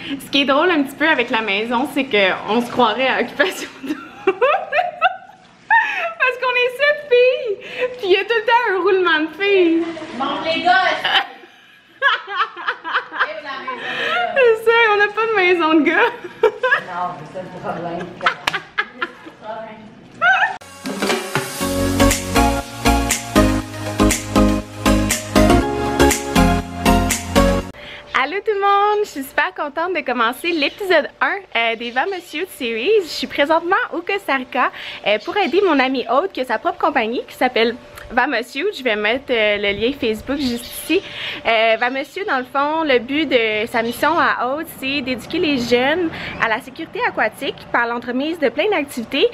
Ce qui est drôle un petit peu avec la maison, c'est qu'on se croirait à Occupation Double. Parce qu'on est 7 filles. Puis il y a tout le temps un roulement de filles. Montre les gosses! C'est ça, on n'a pas de maison de gars. Non, c'est le problème. Allô tout le monde, je suis super contente de commencer l'épisode 1 des Va Monsieur Series. Je suis présentement au Costa Rica pour aider mon ami Aude qui a sa propre compagnie qui s'appelle Va Monsieur. Je vais mettre le lien Facebook juste ici. Va Monsieur, dans le fond, le but de sa mission à Aude, c'est d'éduquer les jeunes à la sécurité aquatique par l'entremise de plein d'activités.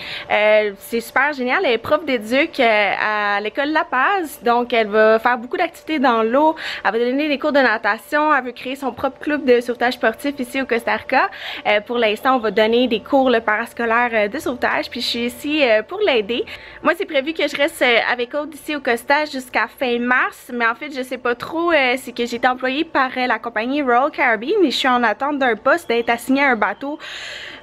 C'est super génial, elle est prof d'éduc à l'école La Paz, donc elle va faire beaucoup d'activités dans l'eau, elle va donner des cours de natation, elle veut créer son propre club de sauvetage sportif ici au Costa Rica. Pour l'instant, on va donner des cours parascolaires de sauvetage, puis je suis ici pour l'aider. Moi, c'est prévu que je reste avec Aude ici au Costa jusqu'à fin mars, mais en fait, je sais pas trop, c'est que j'ai été employée par la compagnie Royal Caribbean et je suis en attente d'un poste d'être assignée à un bateau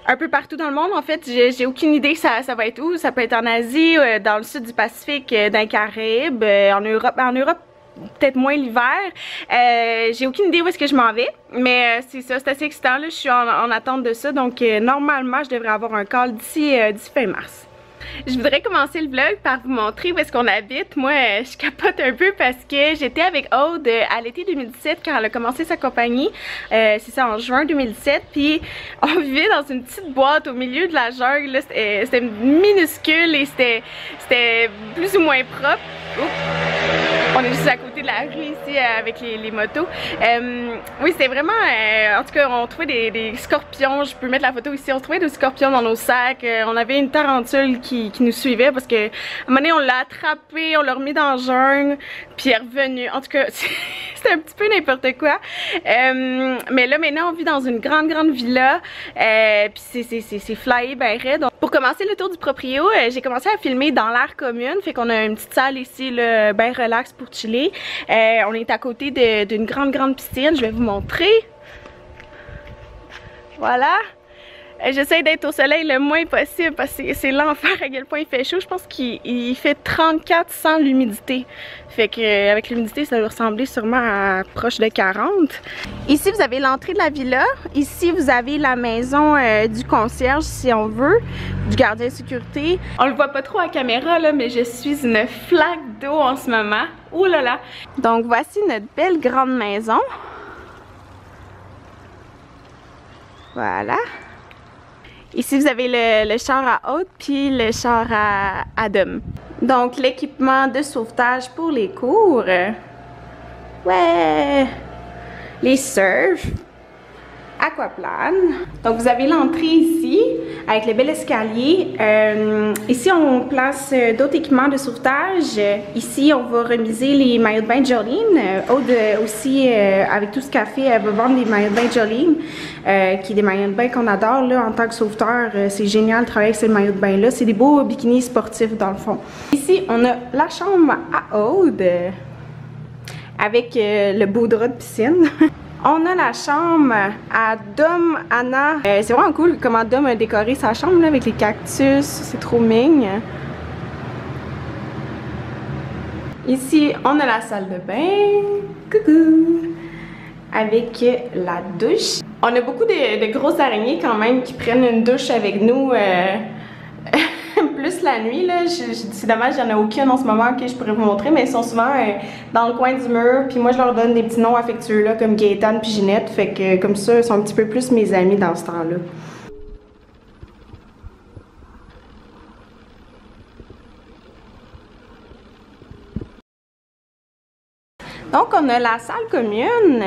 un peu partout dans le monde. En fait, j'ai aucune idée ça va être où. Ça peut être en Asie, dans le sud du Pacifique, dans les Caraïbes, en Europe peut-être moins l'hiver. J'ai aucune idée où est-ce que je m'en vais, mais c'est ça, c'est assez excitant là. Je suis en attente de ça, donc normalement je devrais avoir un call d'ici fin mars. Je voudrais commencer le vlog par vous montrer où est-ce qu'on habite. Moi, je capote un peu parce que j'étais avec Aude à l'été 2017 quand elle a commencé sa compagnie. C'est ça, en juin 2017. Puis on vivait dans une petite boîte au milieu de la jungle. C'était minuscule et c'était plus ou moins propre. Oups. On est juste à côté de la rue ici avec les motos. Oui, c'était vraiment... en tout cas, on trouvait des scorpions. Je peux mettre la photo ici. On trouvait des scorpions dans nos sacs. On avait une tarentule qui nous suivait parce que à un moment donné, on l'a attrapée, on l'a remis dans la jungle, puis elle est revenue. En tout cas, c'était un petit peu n'importe quoi. Mais là, maintenant, on vit dans une grande villa. Puis c'est flyé ben raide. Donc, pour commencer le tour du proprio, j'ai commencé à filmer dans l'air commune. Fait qu'on a une petite salle ici, là, ben relax pour chiller. On est à côté d'une grande piscine. Je vais vous montrer. Voilà. J'essaie d'être au soleil le moins possible parce que c'est l'enfer à quel point il fait chaud. Je pense qu'il fait 34 sans l'humidité. Fait que avec l'humidité, ça doit ressembler sûrement à proche de 40. Ici, vous avez l'entrée de la villa. Ici, vous avez la maison du concierge, si on veut, du gardien de sécurité. On le voit pas trop à caméra, là, mais je suis une flaque d'eau en ce moment. Ouh là là! Donc, voici notre belle grande maison. Voilà. Ici, vous avez le char à Aude puis le char à Adam. Donc, l'équipement de sauvetage pour les cours. Ouais! Les surfs. Aquaplane. Donc, vous avez l'entrée ici avec le bel escalier. Ici, on place d'autres équipements de sauvetage. Ici, on va remiser les maillots de bain de Jolene. Aude aussi, avec tout ce qu'elle fait, elle va vendre des maillots de bain de Jolene, qui est des maillots de bain qu'on adore là, en tant que sauveteur. C'est génial de travailler avec ces maillots de bain là. C'est des beaux bikinis sportifs dans le fond. Ici, on a la chambre à Aude avec le beau drap de piscine. On a la chambre à Dom Anna. C'est vraiment cool comment Dom a décoré sa chambre là, avec les cactus. C'est trop mignon. Ici, on a la salle de bain. Coucou! Avec la douche. On a beaucoup de grosses araignées quand même qui prennent une douche avec nous. Plus la nuit, là, c'est dommage, il n'y en a aucune en ce moment que je pourrais vous montrer, mais ils sont souvent dans le coin du mur, puis moi je leur donne des petits noms affectueux là, comme Gaëtan puis Ginette, fait que comme ça, ils sont un petit peu plus mes amis dans ce temps-là. Donc on a la salle commune.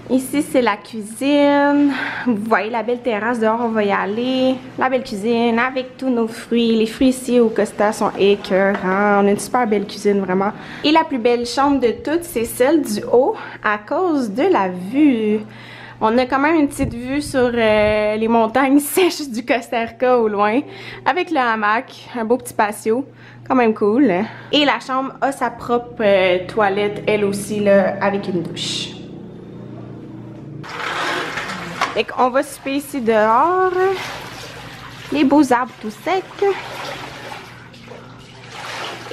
Ici, c'est la cuisine. Vous voyez la belle terrasse dehors, on va y aller. La belle cuisine avec tous nos fruits. Les fruits ici au Costa sont écœurants. On a une super belle cuisine, vraiment. Et la plus belle chambre de toutes, c'est celle du haut à cause de la vue. On a quand même une petite vue sur les montagnes sèches du Costa Rica au loin. Avec le hamac, un beau petit patio. Quand même cool. Et la chambre a sa propre toilette, elle aussi, là, avec une douche. Fait qu'on va souper ici dehors. Les beaux arbres tout secs.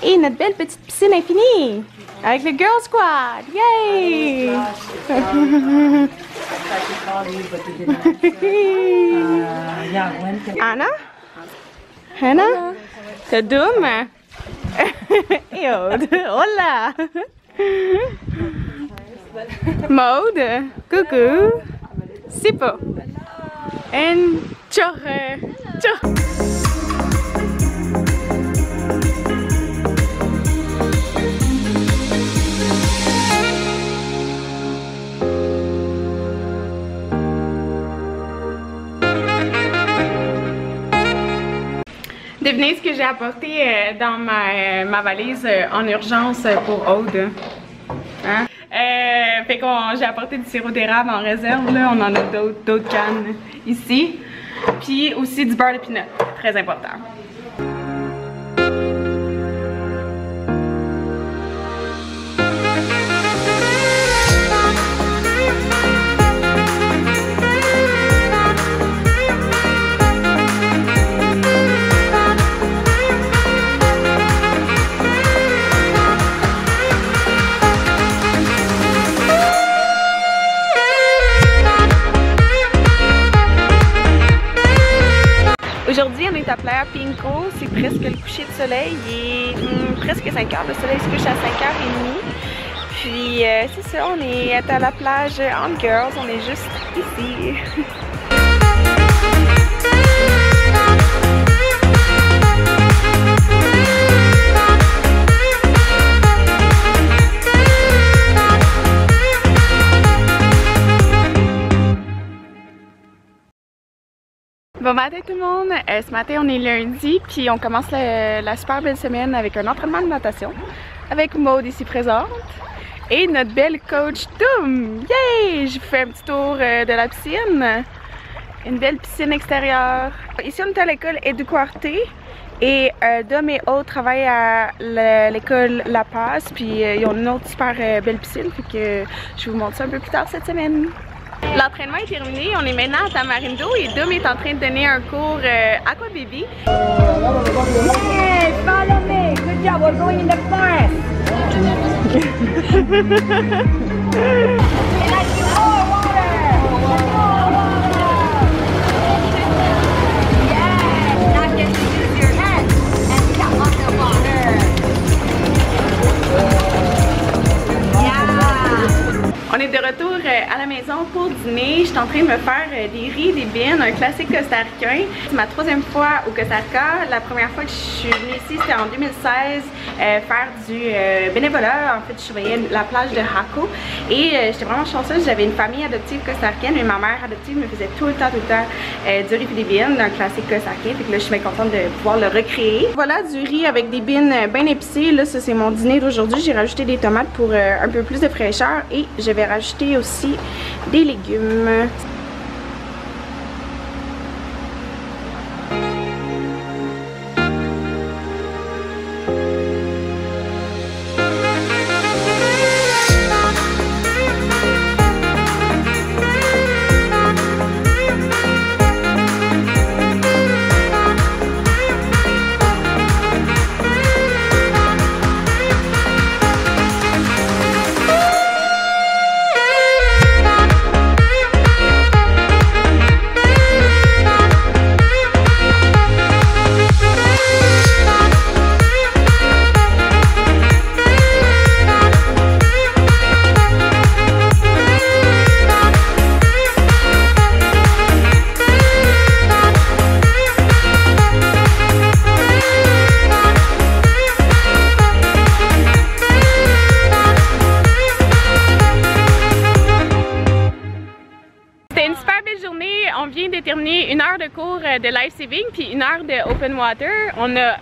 Et notre belle petite piscine infinie. Avec le Girl Squad. Yay! Anna? Hannah? Tadoum? Et Aude. Hola! Maude. Coucou. Sipo. And Tjorre. Tjorre. Devinez ce que j'ai apporté dans ma valise en urgence pour Aude. Hein? Fait que j'ai apporté du sirop d'érable en réserve, là. On en a d'autres cannes ici. Puis aussi du beurre de pinot, très important. Aujourd'hui, on est à Playa Pinco, c'est presque le coucher de soleil, il est presque 5 heures, le soleil se couche à 5h30. Puis c'est ça, on est à la plage en girls, on est juste ici. Bon matin tout le monde, ce matin on est lundi puis on commence la super belle semaine avec un entraînement de natation avec Maude ici présente et notre belle coach Toum. Yay! Je vous fais un petit tour de la piscine, une belle piscine extérieure. Ici on est à l'école Educarte et Dom et Aude travaillent à l'école La Paz puis ils ont une autre super belle piscine, fait que je vous montre ça un peu plus tard cette semaine. L'entraînement est terminé, on est maintenant à Tamarindo et Dom est en train de donner un cours Aqua Baby. Yes, follow me. Good job. We're going in the forest. Like you more water. Yes. Now just use your hands and jump on the water. On est de retour à la maison pour dîner. Je suis en train de me faire des riz, des beans, un classique costaricain. C'est ma troisième fois au Costa Rica. La première fois que je suis venue ici, c'était en 2016, faire du bénévolat. En fait, je surveillais la plage de Jaco. Et j'étais vraiment chanceuse. J'avais une famille adoptive costaricaine, mais ma mère adoptive me faisait tout le temps du riz et des beans, un classique costaricain. Fait que là, je suis bien contente de pouvoir le recréer. Voilà du riz avec des beans bien épicés. Là, ça, c'est mon dîner d'aujourd'hui. J'ai rajouté des tomates pour un peu plus de fraîcheur et je vais rajouter aussi des légumes. On vient de terminer une heure de cours de life saving puis une heure de open water. On a,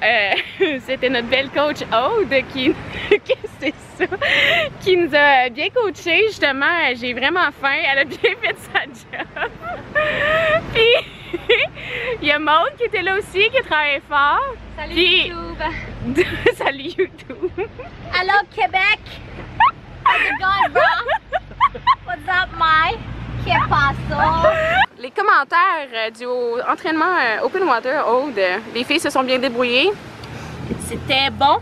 c'était notre belle coach Aude qui, c'est ça, qui nous a bien coaché justement. J'ai vraiment faim, elle a bien fait sa job. Puis il y a Maude qui était là aussi, qui travaillait fort. Salut puis, YouTube. Salut YouTube. Hello Québec. How's it going, bro? What's up, Mike? ¿Qué pasó? tes commentaires du entraînement Open Water, Aude. Les filles se sont bien débrouillées. C'était bon.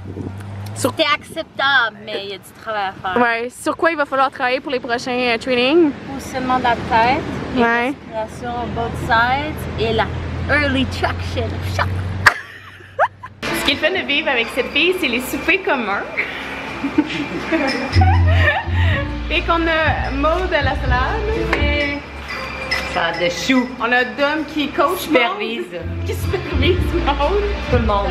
C'était acceptable, mais il y a du travail à faire. Ouais. Sur quoi il va falloir travailler pour les prochains trainings? Positionnement de la tête, Ouais. respiration both sides et la early traction. Ce qui est le fun de vivre avec cette fille, c'est les soupers communs. Et qu'on a Maud à la salade. Et Ça de chou. on a Dom qui coach Supervise. Maud, qui supervise Maud. Tout le monde.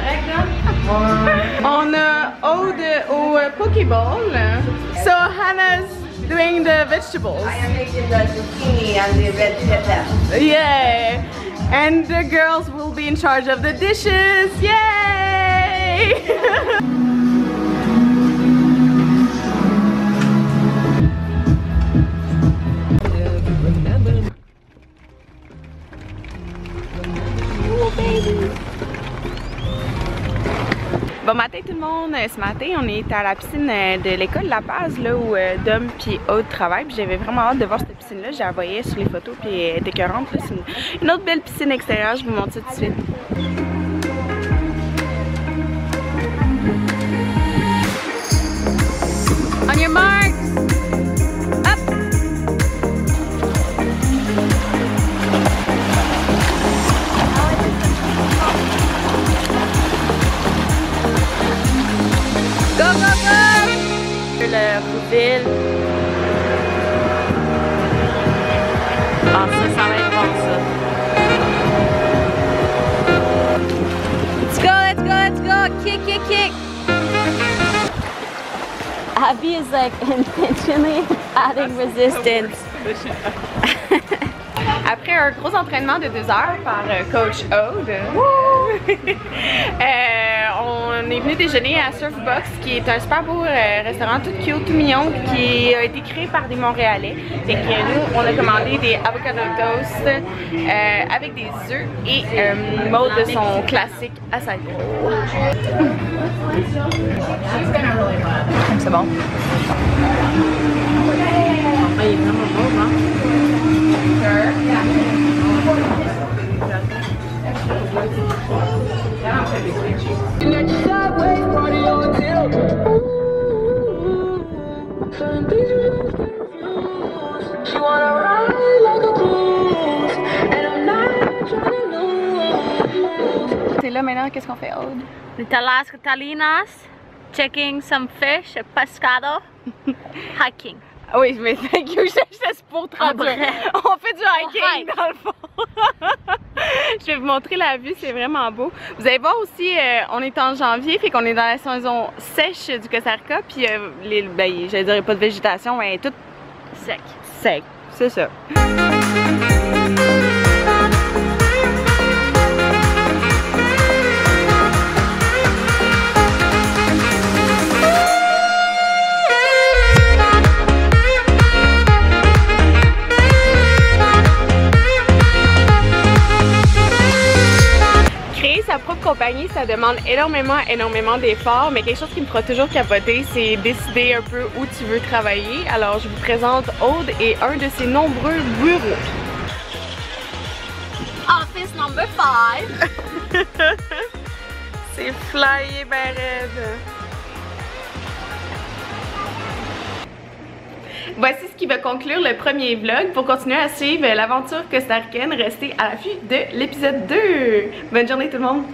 On a Aude au Pokéball. So Hannah's doing the vegetables. I am making the zucchini and the red pepper. Yeah. And the girls will be in charge of the dishes. Yay! Bon matin tout le monde, ce matin on est à la piscine de l'école La Paz là où Dom puis Aude travaillent, puis j'avais vraiment hâte de voir cette piscine là, je la voyais sur les photos puis elle était écœurante. C'est une autre belle piscine extérieure, je vous montre ça tout de suite. On your marks! Up! Go, go, go! Le poubelle. Ah, ça va être bon, ça. Let's go, let's go, let's go! Kick, kick, kick! Abby is like intentionally adding resistance. Après un gros entraînement de 2 heures par coach Aude, on est venu déjeuner à Surfbox, qui est un super beau restaurant tout cute, tout mignon, qui a été créé par des Montréalais. Et que nous, on a commandé des avocado toast avec des œufs et Maud de son classique acai bowl. C'est bon. Ah, il est vraiment beau, hein? C'est là maintenant, qu'est-ce qu'on fait, Aude? Las Catalinas, checking some fish, pescado, hiking. Ah oui, mais thank you, c'est pour traduire. On fait du hiking dans le fond. Je vais vous montrer la vue, c'est vraiment beau. Vous allez voir aussi, on est en janvier, fait qu'on est dans la saison sèche du Costa Rica, puis j'allais dire, il n'y a pas de végétation, mais tout Sec. sec, c'est ça. Sa propre compagnie, ça demande énormément d'efforts, mais quelque chose qui me fera toujours capoter, c'est décider un peu où tu veux travailler. Alors je vous présente Aude et un de ses nombreux bureaux. Office number 5. C'est flyé ben raide. Voici ce qui va conclure le premier vlog. Pour continuer à suivre l'aventure costaricaine, restez à l'affût de l'épisode 2. Bonne journée tout le monde!